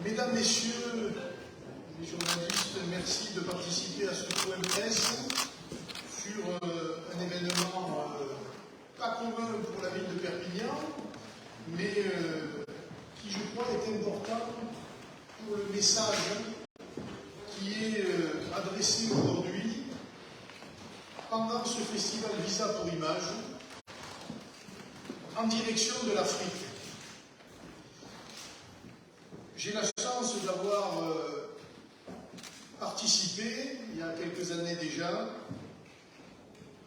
Mesdames, Messieurs les journalistes, merci de participer à ce point de presse sur un événement pas commun pour la ville de Perpignan, mais qui, je crois, est important pour le message qui est adressé aujourd'hui pendant ce festival Visa pour Images en direction de l'Afrique. J'ai la chance d'avoir participé, il y a quelques années déjà,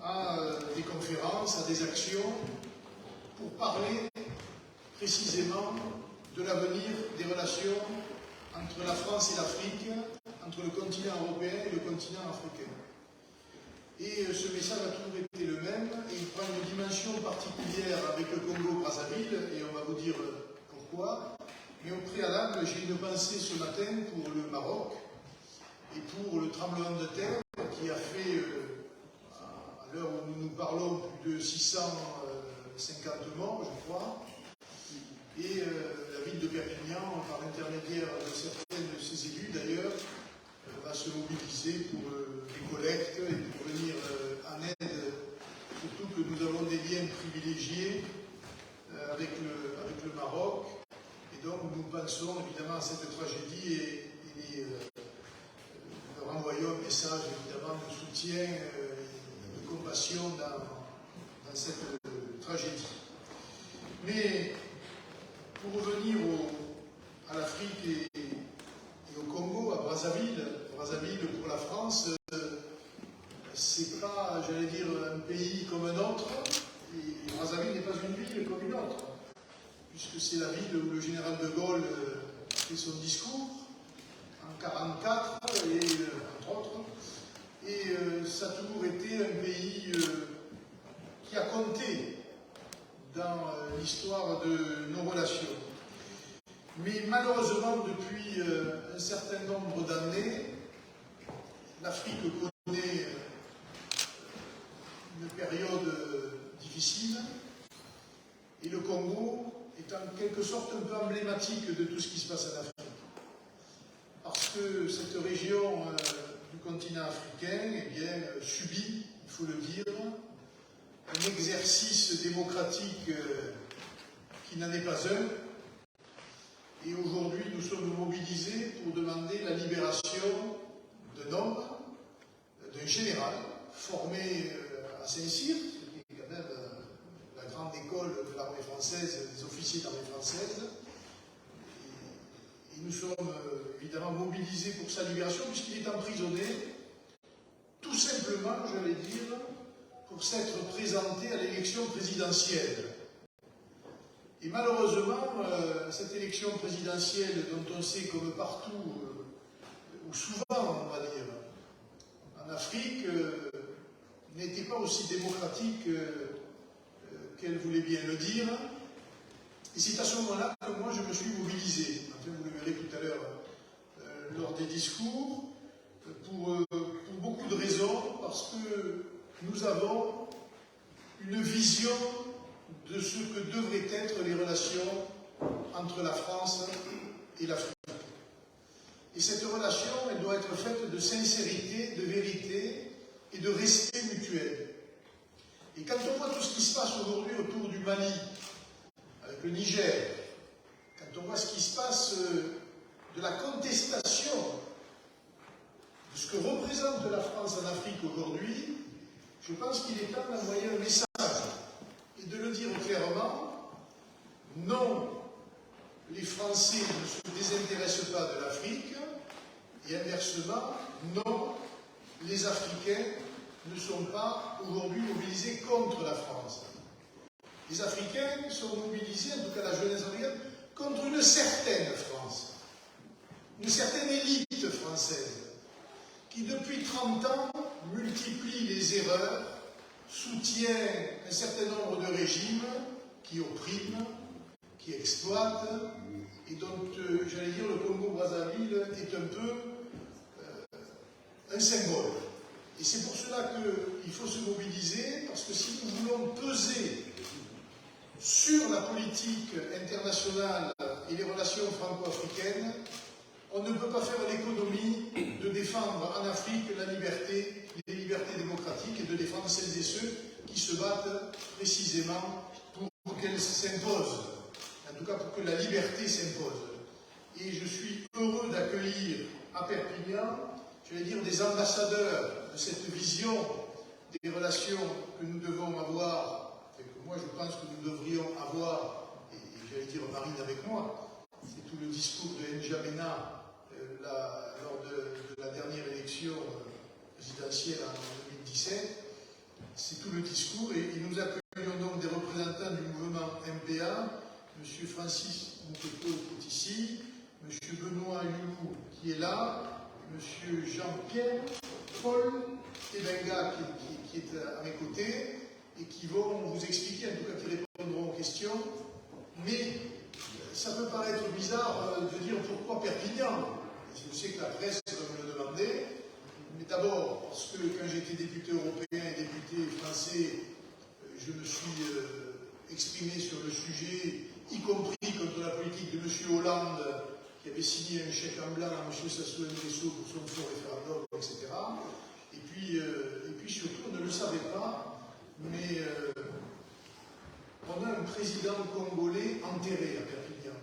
à des conférences, à des actions, pour parler précisément de l'avenir des relations entre la France et l'Afrique, entre le continent européen et le continent africain. Et ce message a toujours été le même, et il prend une dimension particulière avec le Congo-Brazzaville, et on va vous dire pourquoi. Mais au préalable, j'ai une pensée ce matin pour le Maroc et pour le tremblement de terre qui a fait, à l'heure où nous nous parlons, plus de 650 morts, je crois. Et la ville de Perpignan, par l'intermédiaire de certains de ses élus d'ailleurs, va se mobiliser pour des collectes et pour venir en aide, surtout que nous avons des liens privilégiés avec le Maroc. Et donc nous pensons évidemment à cette tragédie et nous renvoyons un message évidemment de soutien et de compassion dans cette tragédie. Mais pour revenir à l'Afrique et au Congo, à Brazzaville pour la France, c'est pas, j'allais dire, un pays comme un autre, et Brazzaville n'est pas une ville comme une autre, puisque c'est la ville où le général de Gaulle a fait son discours en 1944, entre autres, et ça a toujours été un pays qui a compté dans l'histoire de nos relations. Mais malheureusement, depuis un certain nombre d'années, l'Afrique connaît une période difficile, et le Congo est en quelque sorte un peu emblématique de tout ce qui se passe en Afrique. Parce que cette région du continent africain subit, il faut le dire, un exercice démocratique qui n'en est pas un. Et aujourd'hui, nous sommes mobilisés pour demander la libération d'un homme, d'un général, formé à Saint-Cyr, qui est quand même la grande école de l'armée française, des officiers de l'armée française. Et nous sommes évidemment mobilisés pour sa libération, puisqu'il est emprisonné, tout simplement, j'allais dire, pour s'être présenté à l'élection présidentielle. Et malheureusement, cette élection présidentielle, dont on sait comme partout, ou souvent, on va dire, en Afrique, n'était pas aussi démocratique qu'elle voulait bien le dire. Et c'est à ce moment-là que moi je me suis mobilisé. Enfin, vous le verrez tout à l'heure lors des discours, pour beaucoup de raisons, parce que nous avons une vision de ce que devraient être les relations entre la France et l'Afrique. Et cette relation, elle doit être faite de sincérité, de vérité et de respect mutuel. Et quand on voit tout ce qui se passe aujourd'hui autour du Mali, avec le Niger, quand on voit ce qui se passe de la contestation de ce que représente la France en Afrique aujourd'hui, je pense qu'il est temps d'envoyer un message et de le dire clairement. Non, les Français ne se désintéressent pas de l'Afrique, et inversement, non, les Africains ne sont pas aujourd'hui mobilisés contre la France. Les Africains sont mobilisés, en tout cas la jeunesse africaine, contre une certaine France, une certaine élite française, qui depuis 30 ans multiplie les erreurs, soutient un certain nombre de régimes qui oppriment, qui exploitent, et dont, j'allais dire, le Congo-Brazzaville est un peu un symbole. Et c'est pour cela qu'il faut se mobiliser, parce que si nous voulons peser sur la politique internationale et les relations franco-africaines, On ne peut pas faire l'économie de défendre en Afrique la liberté, les libertés démocratiques et de défendre celles et ceux qui se battent précisément pour qu'elles s'imposent. En tout cas, pour que la liberté s'impose. Et je suis heureux d'accueillir à Perpignan, j'allais dire, des ambassadeurs de cette vision des relations que nous devons avoir, et que moi je pense que nous devrions avoir, et j'allais dire Marine avec moi, c'est tout le discours de N'Djamena lors de la dernière élection présidentielle en 2017, c'est tout le discours, et nous accueillons donc des représentants du mouvement MPA, M. Francis Mouketo qui est ici, M. Benoît Hulou qui est là, M. Jean-Pierre Paul Tebenga qui est à mes côtés, et qui vont vous expliquer, en tout cas qui répondront aux questions. Mais ça peut paraître bizarre de dire pourquoi Perpignan. Je sais que la presse va me le demander, mais d'abord parce que quand j'étais député européen et député français, je me suis exprimé sur le sujet, y compris contre la politique de M. Hollande, qui avait signé un chèque en blanc à M. Sassou Nguesso pour son faux référendum, etc. Et puis surtout, on ne le savait pas, mais on a un président congolais enterré à Perpignan.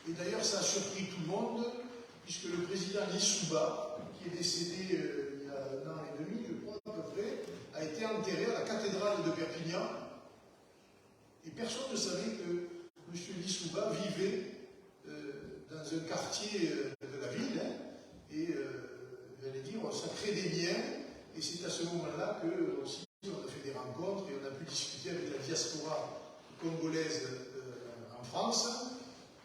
Et d'ailleurs, ça a surpris tout le monde, puisque le président Lissouba, qui est décédé il y a 1 an et demi, je crois, à peu près, a été enterré à la cathédrale de Perpignan. Et personne ne savait que M. Lissouba vivait dans un quartier de la ville, et j'allais dire, ça crée des liens, et c'est à ce moment-là que aussi on a fait des rencontres et on a pu discuter avec la diaspora congolaise en France,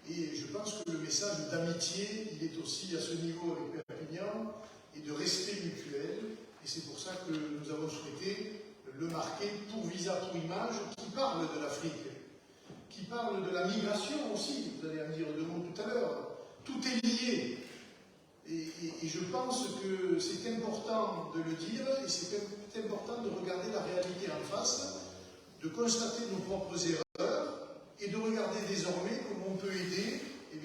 et je pense que le message d'amitié, il est aussi à ce niveau avec Perpignan, et de respect mutuel, et c'est pour ça que nous avons souhaité le marquer pour Visa pour Image, qui parle de l'Afrique, qui parle de la migration aussi, vous allez en dire deux mots tout à l'heure. Tout est lié. Et je pense que c'est important de le dire, et c'est important de regarder la réalité en face, de constater nos propres erreurs, et de regarder désormais comment on peut aider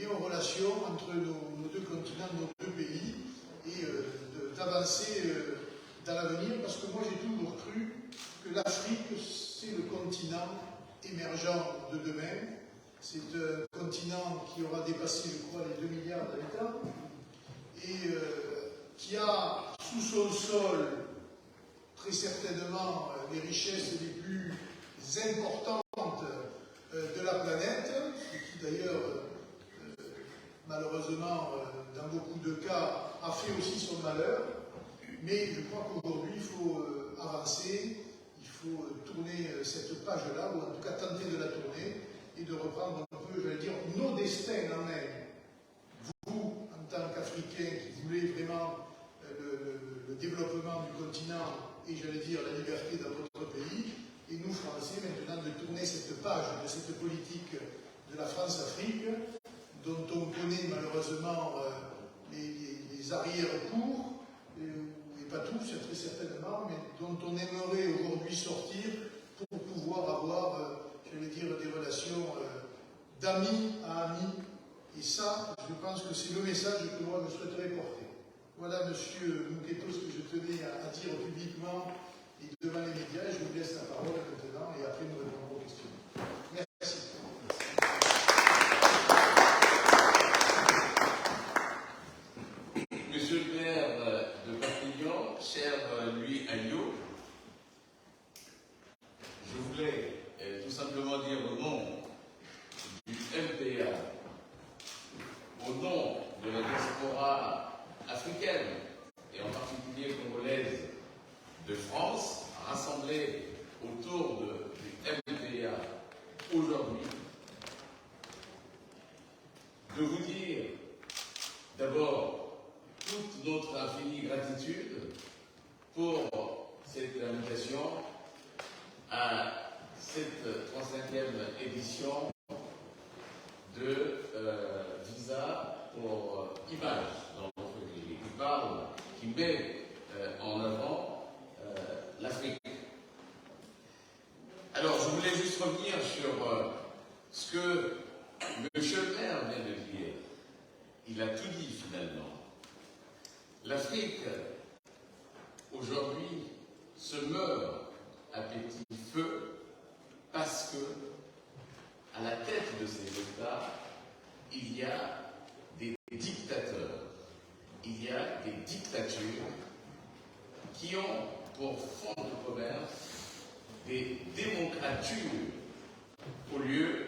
aux relations entre nos deux continents, nos deux pays, et d'avancer dans l'avenir, parce que moi j'ai toujours cru que l'Afrique, c'est le continent émergent de demain. C'est un continent qui aura dépassé, je crois, les 2 milliards d'habitants et qui a sous son sol très certainement les richesses les plus importantes de la planète, qui d'ailleurs, malheureusement, dans beaucoup de cas, a fait aussi son malheur. Mais je crois qu'aujourd'hui, il faut avancer, il faut tourner cette page-là, ou en tout cas tenter de la tourner, et de reprendre un peu, j'allais dire, nos destins en main. Vous, en tant qu'Africains qui voulez vraiment le développement du continent et, j'allais dire, la liberté dans votre pays, et nous, Français, maintenant de tourner cette page de cette politique de la France-Afrique, dont on connaît malheureusement les arrière-cours, et pas tous, très certainement, mais dont on aimerait aujourd'hui sortir pour pouvoir avoir, j'allais dire, des relations d'amis à amis. Et ça, je pense que c'est le message que moi je souhaiterais porter. Voilà, monsieur Mouketo, ce que je tenais à dire publiquement et devant les médias. Je vous laisse la parole maintenant et après nous répondrons aux questions. Merci. Monsieur le maire de Perpignan, cher Louis Alliot, je voulais tout simplement dire au nom du MPA, au nom de la diaspora africaine, et en particulier congolaise de France, rassemblée autour du MPA aujourd'hui, de vous dire d'abord toute notre infinie gratitude pour cette invitation à cette 35e édition de Visa pour Image dans notre pays, qui met en avant l'Afrique. Alors, je voulais juste revenir sur ce que M. le maire vient de dire. il a tout dit finalement. L'Afrique, aujourd'hui, se meurt à petit feu parce que, à la tête de ces États, il y a des dictateurs, il y a des dictatures qui ont pour fond de commerce des démocratures en lieu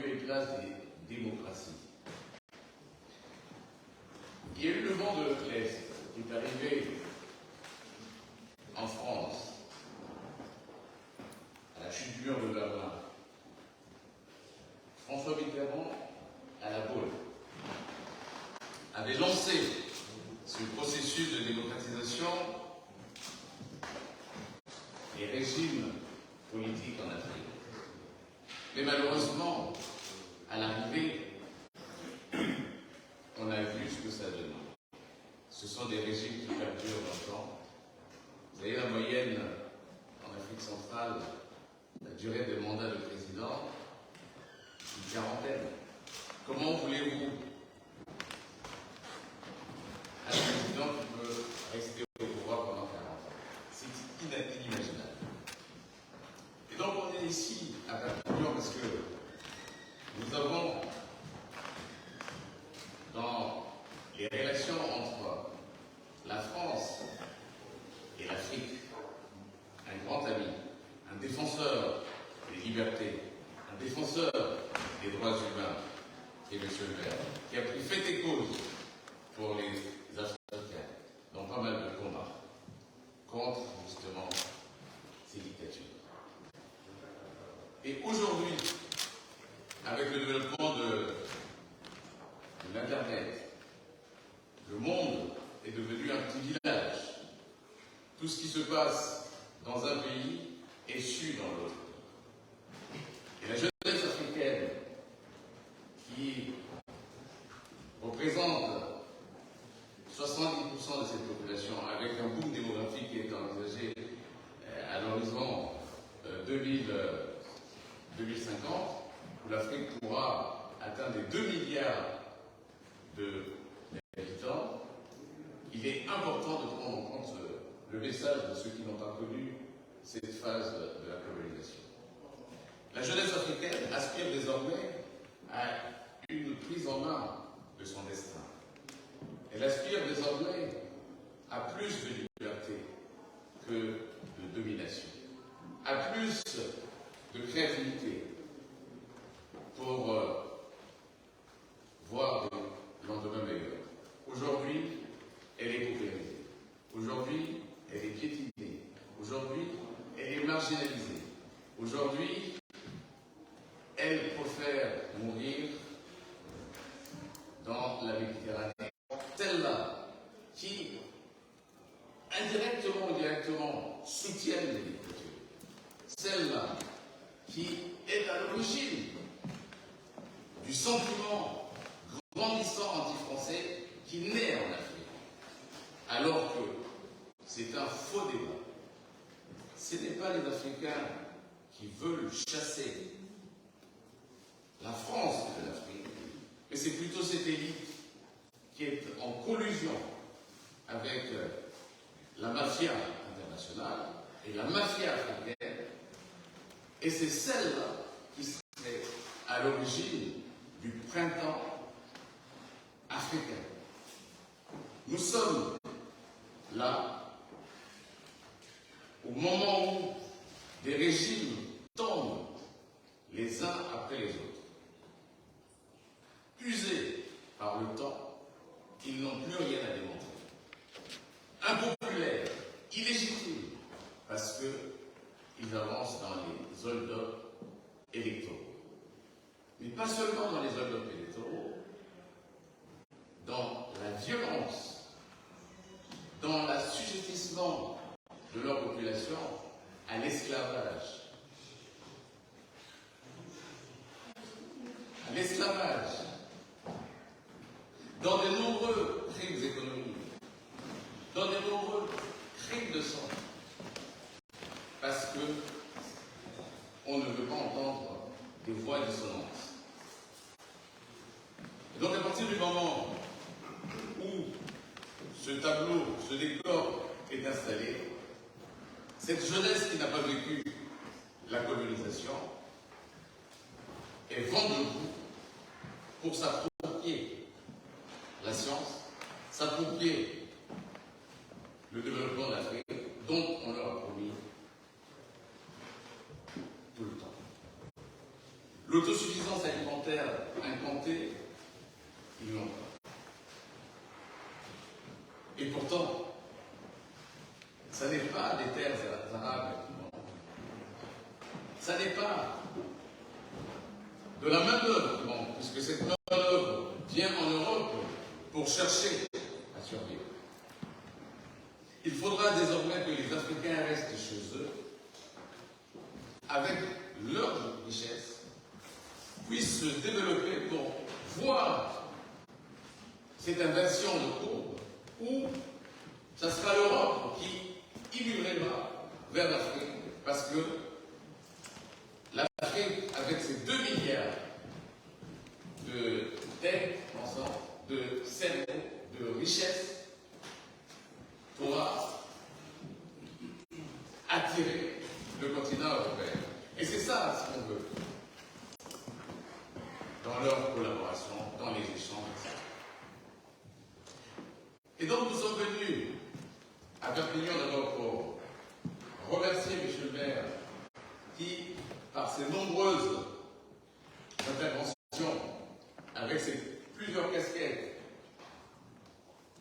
et place des démocraties. Il y a eu le vent de l'Est qui est arrivé en France à la chute du mur de Berlin. François Mitterrand, à la Baule, avait lancé ce processus de démocratisation des régimes politiques en Afrique. Mais malheureusement, à l'arrivée, on a vu ce que ça donne. Ce sont des régimes qui perdurent longtemps. Vous savez, la moyenne en Afrique centrale, la durée des mandats de président, une quarantaine. Comment voulez-vous un président qui peut rester au pouvoir pendant 40 ans? C'est inimaginable. Et donc on est ici à Perpignan parce que nous avons dans les relations entre la France et l'Afrique un grand ami, un défenseur des libertés, un défenseur des droits humains, qui est M. Le Maire, qui a pris fait et cause pour les Africains dans pas mal de combats contre justement ces dictatures. Et aujourd'hui, avec le développement de l'Internet, le monde est devenu un petit village. Tout ce qui se passe dans un pays est su dans l'autre. Et la jeunesse africaine, qui représente 70% de cette population, avec un boom démographique qui est envisagé à l'horizon 2050, où l'Afrique pourra atteindre les 2 milliards d'habitants, il est important de prendre en compte le message de ceux qui n'ont pas connu cette phase de la colonisation. La jeunesse africaine aspire désormais à une prise en main de son destin. Elle aspire désormais à plus de liberté que de domination, à plus de créativité pour voir des lendemains meilleurs. Aujourd'hui, elle est paupérisée. Aujourd'hui, elle est piétinée. Aujourd'hui, elle est marginalisée. Aujourd'hui, elle préfère mourir dans la Méditerranée. Celles-là qui, indirectement ou directement, soutiennent les dictatures. Celle-là qui est à l'origine du sentiment grandissant anti-français qui naît en Afrique. Alors que c'est un faux débat. Ce n'est pas les Africains qui veulent chasser la France de l'Afrique, mais c'est plutôt cette élite qui est en collusion avec la mafia internationale et la mafia africaine, et c'est celle-là qui serait à l'origine du printemps africain. Nous sommes là au moment où des régimes tombent les uns après les autres. Usés par le temps, ils n'ont plus rien à démontrer. Impopulaires, illégitimes, parce qu'ils avancent dans les hold-up électoraux. Mais pas seulement dans les hold-up électoraux, dans la violence, dans l'assujettissement de leur population à l'esclavage. À l'esclavage. Dans de nombreux crimes économiques, dans de nombreux crimes de sang, parce que on ne veut pas entendre des voix dissonantes. du moment où ce tableau, ce décor est installé, cette jeunesse qui n'a pas vécu la colonisation est vent debout pour s'approprier la science, s'approprier le développement de l'Afrique dont on leur a promis tout le temps. L'autosuffisance alimentaire implantée, ils n'ont pas. Et pourtant, ça n'est pas des terres arabes qui manquent. Ça n'est pas de la main-d'œuvre qui manque, puisque cette main-d'œuvre vient en Europe pour chercher à survivre. Il faudra désormais que les Africains restent chez eux, avec leur richesse, puissent se développer pour voir cette inversion de courbe où ça sera l'Europe qui immigrera vers l'Afrique, parce que l'Afrique, avec ses 2 milliards de têtes ensemble, de cerveaux, de richesses, pourra attirer le continent européen. Et c'est ça ce qu'on veut dans leur collaboration, dans les échanges, etc. Et donc nous sommes venus à Perpignan d'abord pour remercier M. le maire qui, par ses nombreuses interventions, avec ses plusieurs casquettes,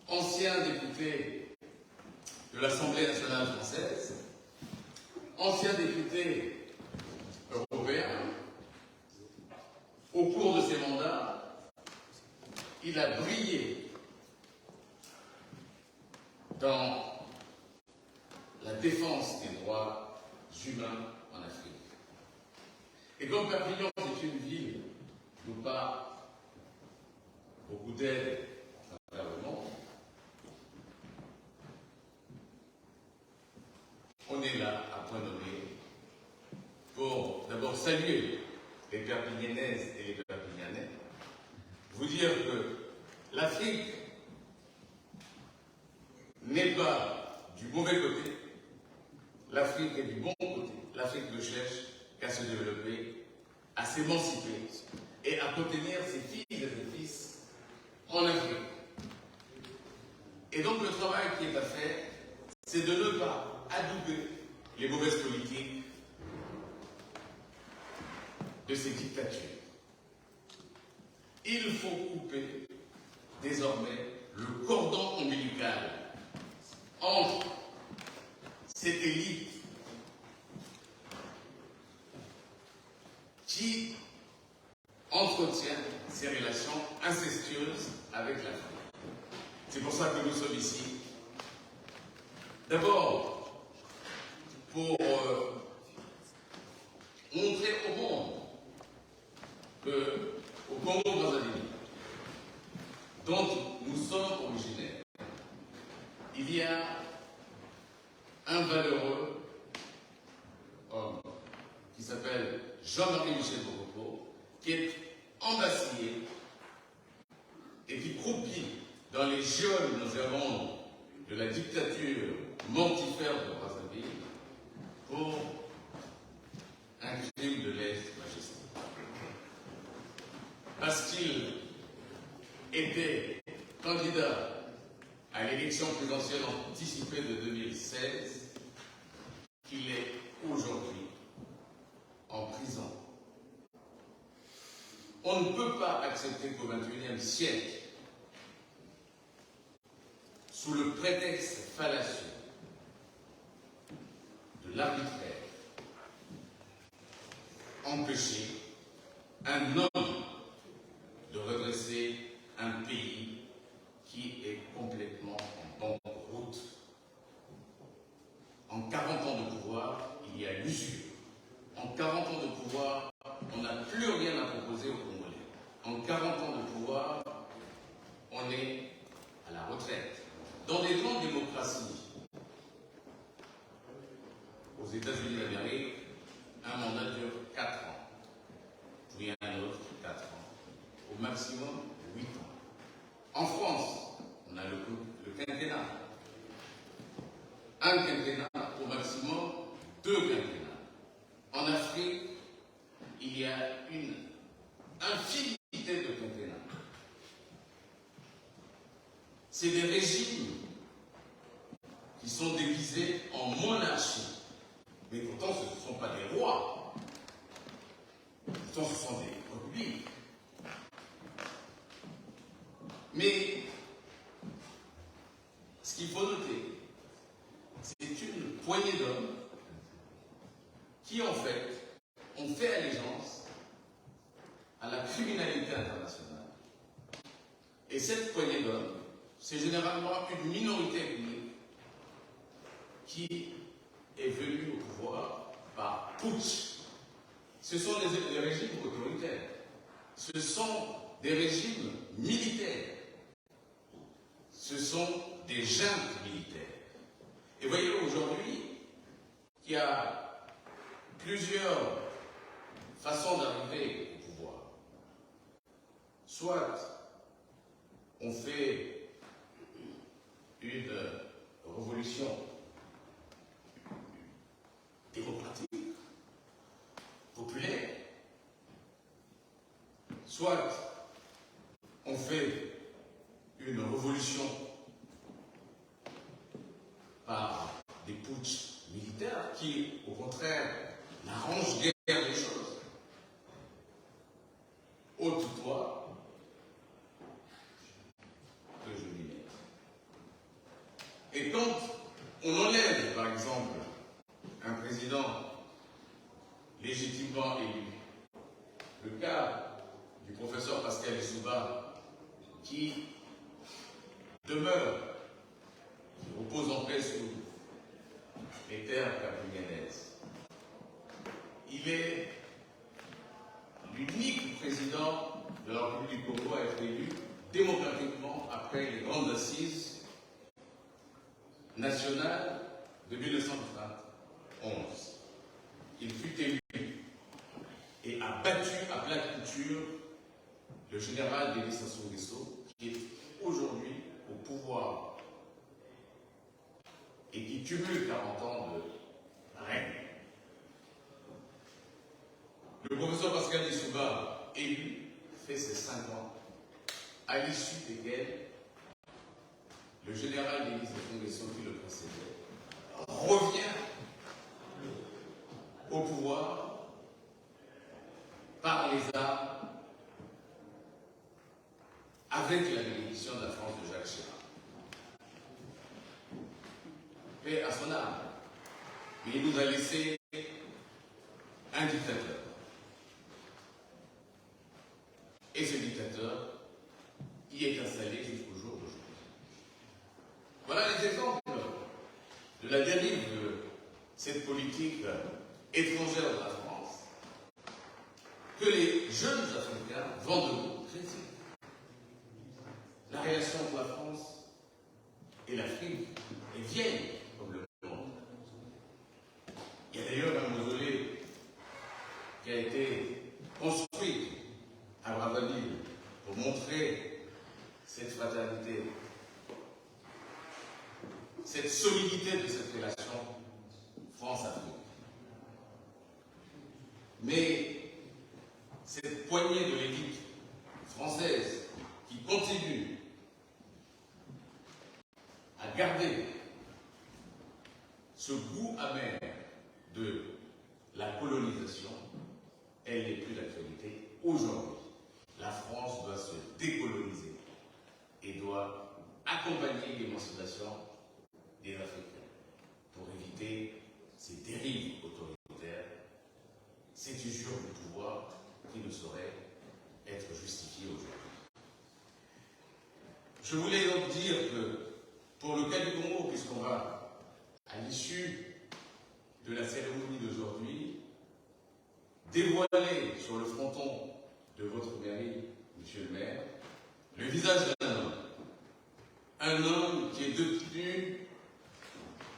ancien député de l'Assemblée nationale française, ancien député européen, au cours de ses mandats, il a brillé dans la défense des droits humains en Afrique. Et comme Perpignan est une ville d'où part beaucoup d'aide à travers le monde, on est là à point nommé pour d'abord saluer les Perpignanaises et les Perpignanais, vous dire que l'Afrique n'est pas du mauvais côté, l'Afrique est du bon côté. L'Afrique ne cherche qu'à se développer, à s'émanciper et à contenir ses filles et ses fils en Afrique. Et donc le travail qui est à faire, c'est de ne pas adouber les mauvaises politiques de ces dictatures. Il faut couper désormais le cordon ombilical entre cette élite qui entretient ces relations incestueuses avec l'Afrique. C'est pour ça que nous sommes ici. D'abord, pour montrer au monde qu'au Congo-Brazzaville, dont nous sommes originaires, il y a un valeureux homme qui s'appelle Jean-Marie Michel Bokoko, qui est embasillé et qui croupit dans les geôles nauséabondes de la dictature mortifère de Brazzaville pour un crime de lèse-majesté. Parce qu'il était candidat à l'élection présidentielle anticipée de 2016, qu'il est aujourd'hui en prison. On ne peut pas accepter qu'au XXIe siècle, sous le prétexte fallacieux de l'arbitraire, empêcher un homme de redresser un pays qui est complètement en banqueroute. En 40 ans de pouvoir, il y a l'usure. En 40 ans de pouvoir, on n'a plus rien à proposer aux Congolais. En 40 ans de pouvoir, on est à la retraite. Dans les grandes démocraties, aux États-Unis d'Amérique, un mandat dure 4 ans, puis un autre 4 ans, au maximum 8 ans. En France, on a le quinquennat. Un quinquennat, au maximum 2 quinquennats. En Afrique, il y a une infinité de quinquennats. C'est des régimes qui sont déguisés en monarchie. Mais pourtant, ce ne sont pas des rois. Pourtant, ce sont des républiques. Mais ce qu'il faut noter, c'est une poignée d'hommes qui, en fait, ont fait allégeance à la criminalité internationale. Et cette poignée d'hommes, c'est généralement une minorité ethnique qui est venue au pouvoir par putsch. Ce sont des régimes autoritaires. Ce sont des régimes militaires. Ce sont des juntes militaires. Et voyez aujourd'hui qu'il y a plusieurs façons d'arriver au pouvoir. Soit on fait une révolution démocratique, populaire, soit on fait une révolution par des putschs militaires qui, au contraire, n'arrangent guère les choses. Au toutoir que je m'y mette. Et quand on enlève, par exemple, un président légitimement élu, le cas du professeur Pascal Lissouba, qui demeure, qui repose en paix sous les terres capillanaises. Il est l'unique président de la République du Congo à être élu démocratiquement après les grandes assises nationales de 1991. Il fut élu et a battu à plate couture le général Denis Sassou Nguesso, qui est aujourd'hui au pouvoir et qui cumule 40 ans de règne. Le professeur Pascal Lissouba, élu, fait ses 5 ans, à l'issue desquels le général Denis Sassou Nguesso, qui le précédait, revient au pouvoir par les armes avec la bénédiction de la France de Jacques Chirac. Mais à son âme, il nous a laissé un dictateur. Et ce dictateur y est installé jusqu'au jour d'aujourd'hui. Voilà les exemples de la dérive de cette politique étrangère de la France que les jeunes Africains vont de nous critiquer. La relation entre la France et l'Afrique est vieille comme le monde. Il y a d'ailleurs un mausolée qui a été construit à Brazzaville pour montrer cette fraternité, cette solidité de cette relation France-Afrique. Mais cette poignée de l'élite française qui continue à garder ce goût amer de la colonisation, elle n'est plus d'actualité. Aujourd'hui, la France doit se décoloniser et doit accompagner l'émancipation des Africains pour éviter ces dérives autoritaires, cette usure du pouvoir qui ne saurait être justifiée aujourd'hui. Je voulais donc dire que pour le cas du Congo, puisqu'on va à l'issue de la cérémonie d'aujourd'hui dévoiler sur le fronton de votre mairie, monsieur le maire, le visage d'un homme. Un homme qui est détenu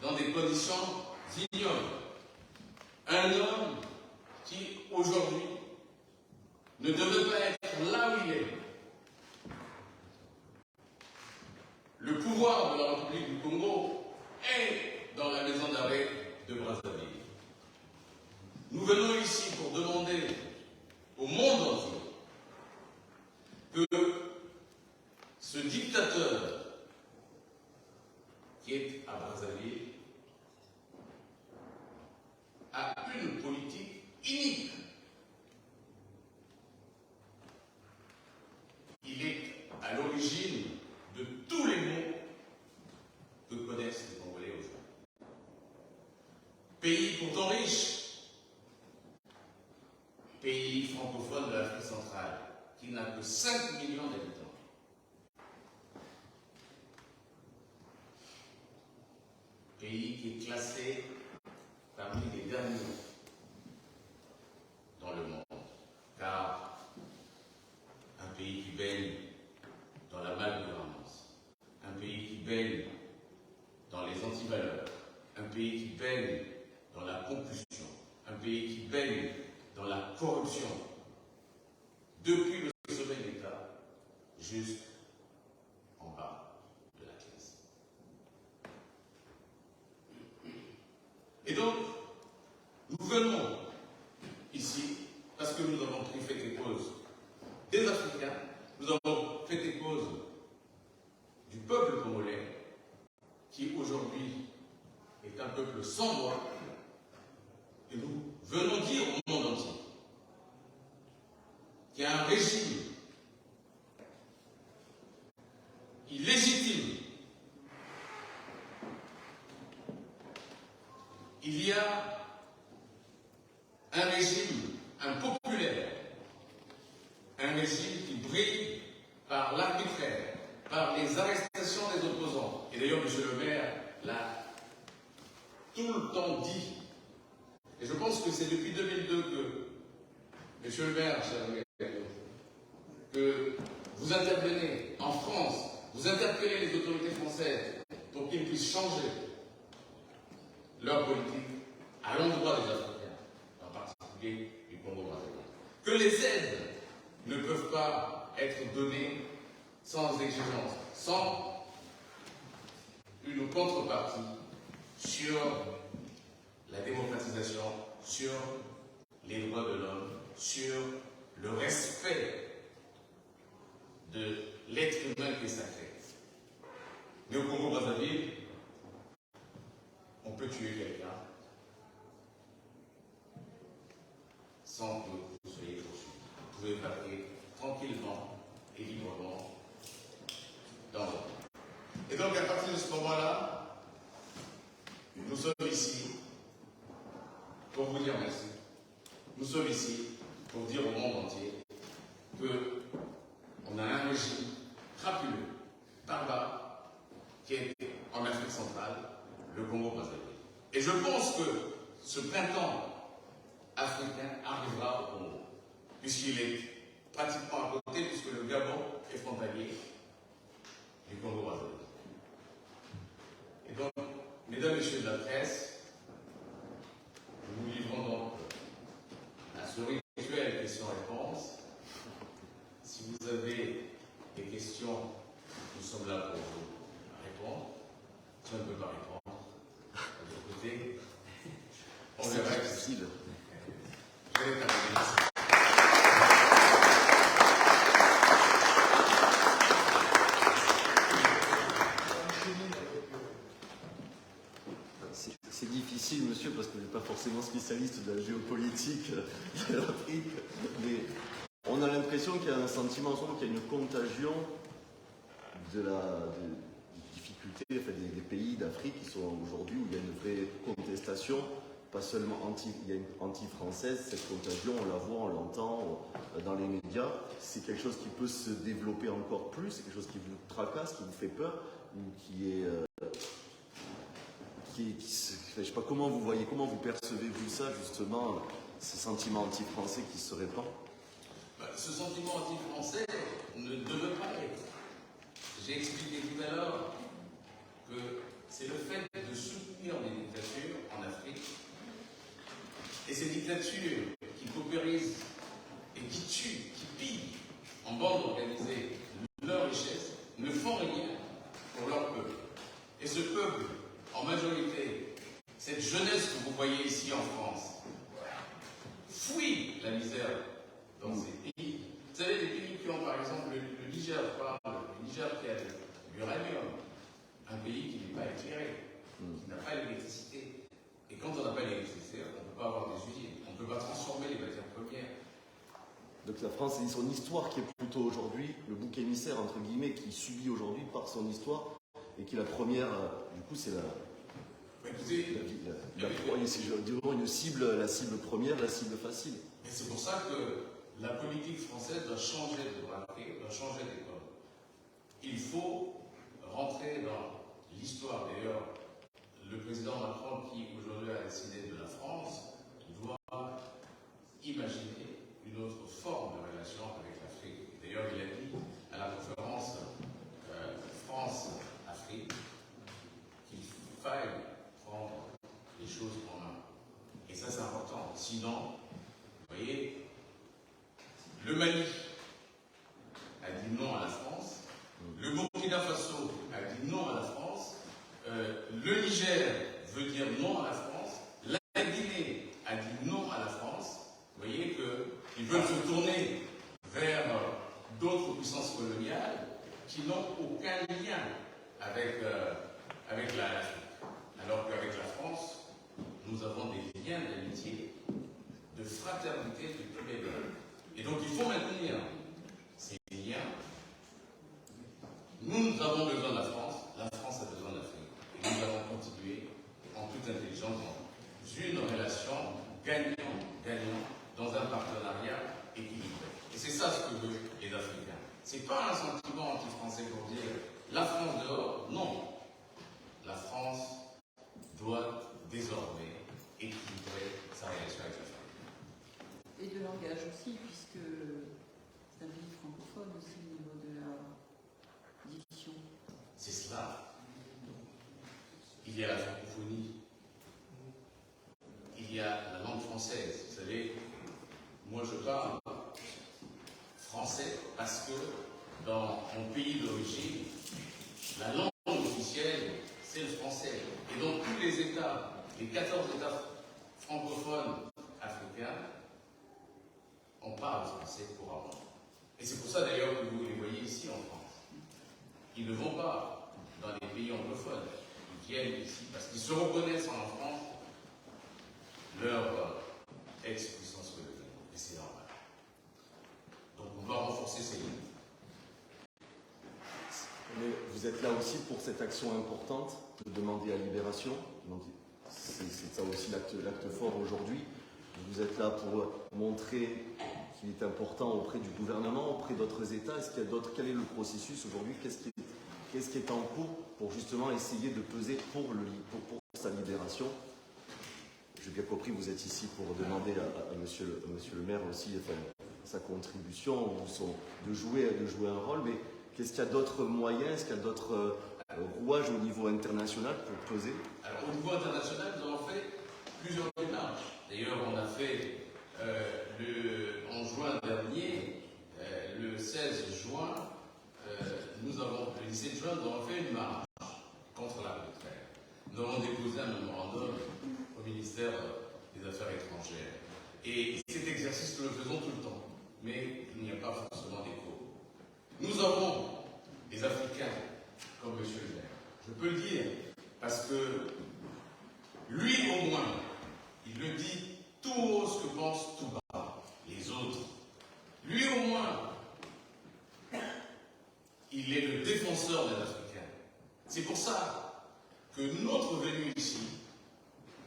dans des conditions ignobles. Un homme qui, aujourd'hui, ne devait pas être là où il est. pouvoir de la République du Congo est dans la maison d'arrêt de Brazzaville. Nous venons ici pour demander au monde entier que ce dictateur qui est à Brazzaville a une politique unique. Il est à l'origine de tous les maux que connaissent les Congolais aujourd'hui. Pays pourtant riche, pays francophone de l'Afrique centrale, qui n'a que 5 millions d'habitants. Pays qui est classé parmi les derniers dans le monde, car un pays qui baigne dans la malgouvernance, un pays qui baigne dans les antivaleurs, un pays qui baigne dans la compulsion, un pays qui baigne dans la corruption, depuis le sommet de l'État jusqu'en bas de la classe. Et donc, nous venons ici parce que nous avons pris fait et cause des Africains, nous avons fait et cause du peuple congolais qui aujourd'hui est un peuple sans voix, et nous venons dire au monde entier qu'il y a un régime illégitime. Il y a un régime impopulaire, un régime qui brille par l'arbitraire, par les arrestations des opposants. Et d'ailleurs, M. le maire l'a tout le temps dit. Et je pense que c'est depuis 2002 que, M. le maire, cher ami, que vous intervenez en France, vous interpellez les autorités françaises pour qu'ils puissent changer leur politique à l'endroit des Africains, en particulier du Congo-Brazzaville. Que les aides ne peuvent pas être données sans exigence, sans une contrepartie sur la démocratisation, sur les droits de l'homme, sur le respect de l'être humain qui est sacré. Mais au Congo-Brazzaville, on peut tuer quelqu'un sans que vous soyez poursuivi. Vous pouvez partir tranquillement et librement dans votre vie. Et donc, à partir de ce moment-là, nous sommes ici pour vous dire merci. Nous sommes ici pour dire au monde entier qu'on a un régime crapuleux, barbare, qui est en Afrique centrale, le Congo-Brazzaville. Et je pense que ce printemps africain arrivera au Congo, puisqu'il est pratiquement à côté, puisque le Gabon est frontalier du Congo-Brazzaville. Et donc, mesdames et messieurs de la presse, nous nous livrons donc à ce rituel questions-réponses. Si vous avez des questions, nous sommes là pour vous répondre. Si on ne peut pas répondre, de l'autre côté, on verra que c'est difficile. Je vais terminer ici. C'est difficile, monsieur, parce que je ne suis pas forcément spécialiste de la géopolitique de l'Afrique, mais on a l'impression qu'il y a un sentiment, en ce moment, qu'il y a une contagion des difficultés des pays d'Afrique qui sont aujourd'hui où il y a une vraie contestation, pas seulement anti-française, cette contagion, on la voit, on l'entend dans les médias. C'est quelque chose qui peut se développer encore plus, c'est quelque chose qui vous tracasse, qui vous fait peur, ou qui est... je ne sais pas comment vous voyez, comment vous percevez-vous ça, justement, ce sentiment anti-français qui se répand? Ce sentiment anti-français ne devrait pas être. J'ai expliqué tout à l'heure que c'est le fait de soutenir des dictatures en Afrique, et ces dictatures qui paupérisent et qui tuent, qui pillent en bande organisée leur richesse, ne font rien pour leur peuple. Niger qui a de l'uranium, un pays qui n'est pas éclairé, qui n'a pas l'électricité. Et quand on n'a pas l'électricité, on ne peut pas avoir des usines, on ne peut pas transformer les matières premières. Donc la France et son histoire qui est plutôt aujourd'hui le bouc émissaire, entre guillemets, qui subit aujourd'hui par son histoire, et qui est la première, du coup c'est si je dis une cible, la cible première, la cible facile. Et c'est pour ça que la politique française doit changer de braquet, doit changer d'école. Il faut rentrer dans l'histoire. D'ailleurs, le président Macron, qui aujourd'hui a décidé de la France, doit imaginer une autre forme de relation avec l'Afrique. D'ailleurs, il a dit à la conférence France-Afrique qu'il faille prendre les choses en main. Et ça, c'est important. Sinon, vous voyez, le Mali a dit non à la France, le Burkina Faso a dit non à la France, le Niger veut dire non à la France, la Guinée a dit non à la France. Vous voyez qu'ils veulent se tourner vers d'autres puissances coloniales qui n'ont aucun lien avec l'Afrique. Alors qu'avec la France, nous avons des liens d'amitié, de fraternité de tous les peuples. Et donc il faut maintenir ces liens. Nous avons besoin de la France a besoin de l'Afrique. Et nous allons continuer en toute intelligence dans une relation gagnant-gagnant, dans un partenariat équilibré. Et c'est ça ce que veulent les Africains. Ce n'est pas un sentiment anti-français pour dire la France dehors, non. La France doit désormais équilibrer sa relation avec l'Afrique. Et de langage aussi, puisque c'est un pays francophone aussi au niveau de la diction. C'est cela. Il y a la francophonie. Il y a la langue française. Vous savez, moi je parle français parce que dans mon pays d'origine, la langue officielle, c'est le français. Et dans tous les États, les 14 États francophones africains, on parle français couramment. Et c'est pour ça d'ailleurs que vous les voyez ici en France. Ils ne vont pas dans les pays anglophones. Ils viennent ici parce qu'ils se reconnaissent en France leur ex-puissance coloniale. Et c'est normal. Donc on doit renforcer ces lignes. Mais vous êtes là aussi pour cette action importante de demander la libération. Donc c'est ça aussi l'acte fort aujourd'hui. Vous êtes là pour montrer qu'il est important auprès du gouvernement, auprès d'autres États. Est-ce qu'il y a d'autres? Quel est le processus aujourd'hui? Qu'est-ce qui est en cours pour justement essayer de peser pour sa libération? J'ai bien compris, vous êtes ici pour demander à monsieur le maire aussi sa contribution, de jouer un rôle, mais qu'est-ce qu'il y a d'autres moyens? Est-ce qu'il y a d'autres rouages au niveau international pour peser? Alors au niveau international, nous avons fait plusieurs démarches. D'ailleurs, on a fait en juin dernier, le 16 juin, le 17 juin, nous avons fait une marche contre l'arbitraire. Nous avons déposé un mémorandum au ministère des Affaires étrangères. Et cet exercice, nous le faisons tout le temps. Mais il n'y a pas forcément d'écho. Nous avons des Africains comme M. le maire. Je peux le dire, parce que lui au moins, il le dit tout haut ce que pense tout bas les autres. Lui au moins, il est le défenseur des Africains. C'est pour ça que notre venue ici,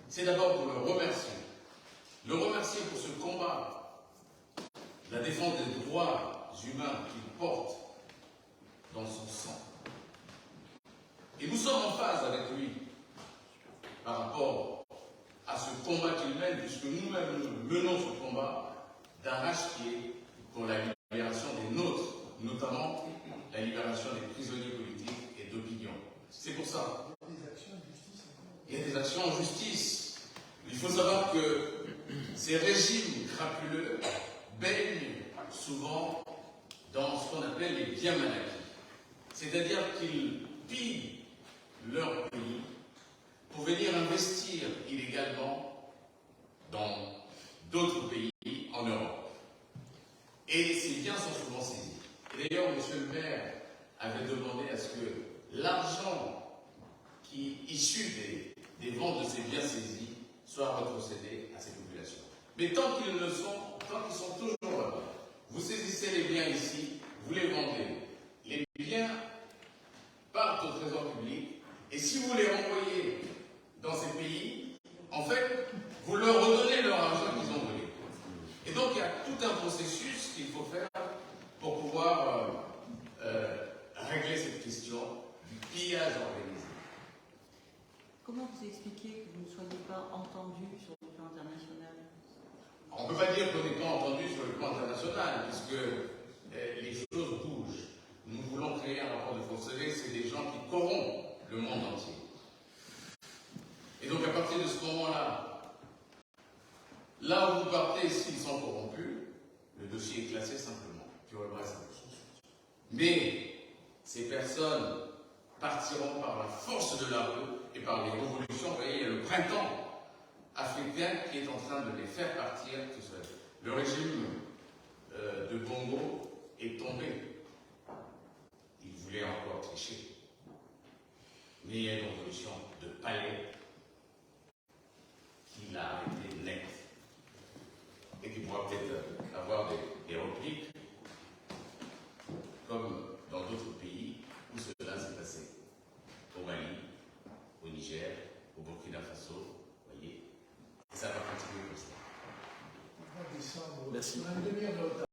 c'est d'abord pour le remercier. Le remercier pour ce combat, la défense des droits humains qu'il porte dans son sang. Et nous sommes en phase avec lui par rapport à ce combat qu'il mène, puisque nous-mêmes nous menons ce combat d'arrache-pied pour la libération des nôtres, notamment la libération des prisonniers politiques et d'opinion. C'est pour ça. Il y a des actions en justice. Il faut savoir que ces régimes crapuleux baignent souvent dans ce qu'on appelle les biens mal acquis. C'est-à-dire qu'ils pillent leur pays pour venir investir illégalement dans d'autres pays en Europe. Et ces biens sont souvent saisis. Et d'ailleurs, monsieur le maire avait demandé à ce que l'argent issu des ventes de ces biens saisis soit retrocédé à ces populations. Mais tant qu'ils sont toujours là, vous saisissez les biens ici, vous les vendez. Les biens partent au trésor public, et si vous les renvoyez dans ces pays, en fait, vous leur redonnez leur argent qu'ils ont volé. Et donc, il y a tout un processus qu'il faut faire pour pouvoir régler cette question du pillage organisé. Comment vous expliquez que vous ne soyez pas entendu sur le plan international? On ne peut pas dire qu'on n'est pas entendu sur le plan international, puisque les choses bougent. Nous voulons créer un rapport de Fonseca, c'est des gens qui corrompent le monde entier. Et donc à partir de ce moment-là, là où vous partez, s'ils sont corrompus, le dossier est classé simplement, pur et simple. Mais ces personnes partiront par la force de la rue et par les révolutions. Vous voyez, il y a le printemps africain qui est en train de les faire partir tout seul. Le régime de Bongo est tombé. Il voulait encore tricher. Mais il y a une révolution de palais qui l'a arrêté net. Et qui pourra peut-être avoir des repliques, comme dans d'autres pays où cela s'est passé. Au Mali, au Niger, au Burkina Faso, vous voyez. Et ça va continuer comme ça. On va descendre. Merci. On a une demi-heure de retard.